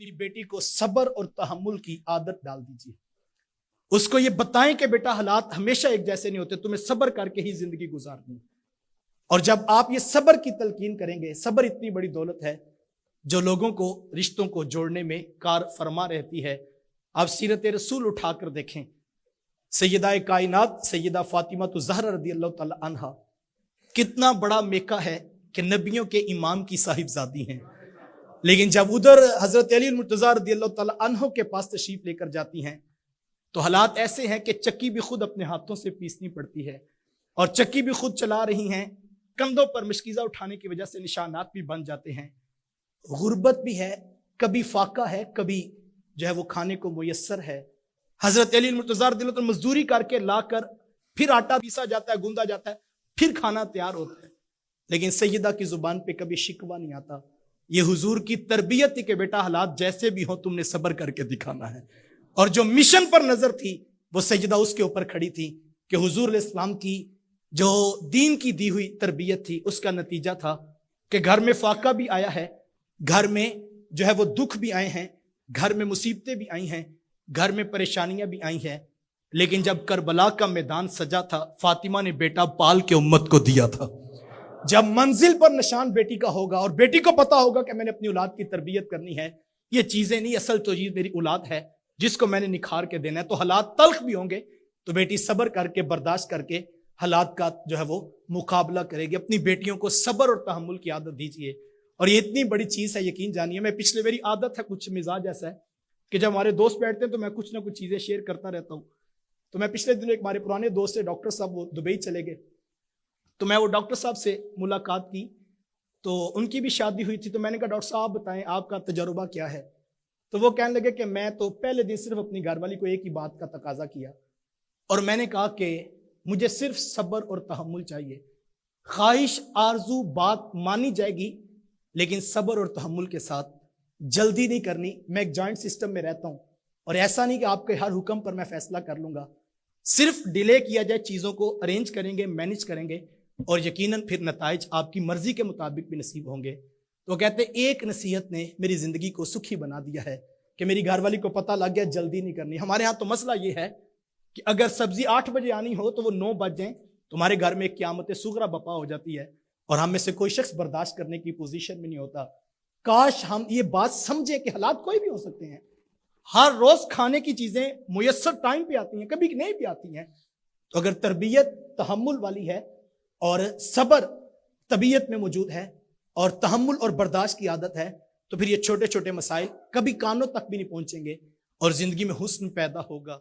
अपनी बेटी को सब्र और तहम्मुल की आदत डाल दीजिए। उसको ये बताएं कि बेटा हालात हमेशा एक जैसे नहीं होते, तुम्हें सब्र करके ही जिंदगी गुजारनी। और जब आप ये सब्र की तलकीन करेंगे, सब्र इतनी बड़ी दौलत है जो लोगों को, रिश्तों को जोड़ने में कार फरमा रहती है। आप सीरत रसूल उठाकर देखें, सैयदा कायनात सैयदा फातिमा तो ज़हरा रज़ियल्लाहु तआला अन्हा, कितना बड़ा मेका है कि नबियों के इमाम की साहिबजादी हैं, लेकिन जब उधर हजरत अली मुर्तज़ा रज़ियल्लाहु तआला अन्हु के पास तशरीफ लेकर जाती हैं तो हालात ऐसे हैं कि चक्की भी खुद अपने हाथों से पीसनी पड़ती है और चक्की भी खुद चला रही हैं। कंधों पर मशकीज़ा उठाने की वजह से निशानात भी बन जाते हैं। गुर्बत भी है, कभी फाका है, कभी जो है वो खाने को मुयस्सर है। हजरत अली मुर्तज़ा रज़ियल्लाहु अन्हु मजदूरी करके लाकर फिर आटा पीसा जाता है, गूंदा जाता है, फिर खाना तैयार होता है, लेकिन सैयदा की जुबान पे कभी शिकवा नहीं आता। ये हुजूर की तरबियत थी कि बेटा हालात जैसे भी हो तुमने सब्र करके दिखाना है। और जो मिशन पर नजर थी वो सैयदा उसके ऊपर खड़ी थी कि हुजूर इस्लाम की जो दीन की दी हुई तरबियत थी उसका नतीजा था कि घर में फाका भी आया है, घर में जो है वो दुख भी आए हैं, घर में मुसीबतें भी आई हैं, घर में परेशानियां भी आई हैं, लेकिन जब करबला का मैदान सजा था फातिमा ने बेटा पाल के उम्मत को दिया था। जब मंजिल पर निशान बेटी का होगा और बेटी को पता होगा कि मैंने अपनी औलाद की तरबियत करनी है, ये चीजें नहीं, असल तो ये मेरी औलाद है जिसको मैंने निखार के देना है, तो हालात तल्ख भी होंगे तो बेटी सब्र करके बर्दाश्त करके हालात का जो है वो मुकाबला करेगी। अपनी बेटियों को सब्र और तहम्मुल की आदत दीजिए। और ये इतनी बड़ी चीज है, यकीन जानिए। मैं पिछले मेरी आदत है, कुछ मिजाज ऐसा है कि जब हमारे दोस्त बैठते हैं तो मैं कुछ ना कुछ चीजें शेयर करता रहता हूँ। तो मैं पिछले दिनों एक हमारे पुराने दोस्त से, डॉक्टर साहब, वो दुबई चले गए, तो मैं वो डॉक्टर साहब से मुलाकात की, तो उनकी भी शादी हुई थी। तो मैंने कहा डॉक्टर साहब आप बताएं आपका तजुर्बा क्या है। तो वो कहने लगे कि मैं तो पहले दिन सिर्फ अपनी घरवाली को एक ही बात का तकाजा किया और मैंने कहा कि मुझे सिर्फ सब्र और तहम्मुल चाहिए। ख्वाहिश आरजू बात मानी जाएगी लेकिन सब्र और तहम्मुल के साथ, जल्दी नहीं करनी। मैं एक जॉइंट सिस्टम में रहता हूं और ऐसा नहीं कि आपके हर हुक्म पर मैं फैसला कर लूंगा, सिर्फ डिले किया जाए, चीजों को अरेंज करेंगे, मैनेज करेंगे और यकीनन फिर नताइज आपकी मर्जी के मुताबिक भी नसीब होंगे। तो कहते एक नसीहत ने मेरी जिंदगी को सुखी बना दिया है कि मेरी घरवाली को पता लग गया जल्दी नहीं करनी। हमारे यहाँ तो मसला ये है कि अगर सब्जी 8 बजे आनी हो तो वो 9 बज जाए, तुम्हारे घर में क़यामत सुगरा बपा हो जाती है और हम में से कोई शख्स बर्दाश्त करने की पोजीशन में नहीं होता। काश हम ये बात समझे कि हालात कोई भी हो सकते हैं। हर रोज खाने की चीजें मुयस्सर टाइम पे आती हैं, कभी नहीं भी आती हैं। तो अगर तरबियत तहम्मुल वाली है और सब्र तबीयत में मौजूद है और तहम्मुल और बर्दाश्त की आदत है, तो फिर ये छोटे छोटे मसाइल कभी कानों तक भी नहीं पहुंचेंगे और जिंदगी में हुस्न पैदा होगा।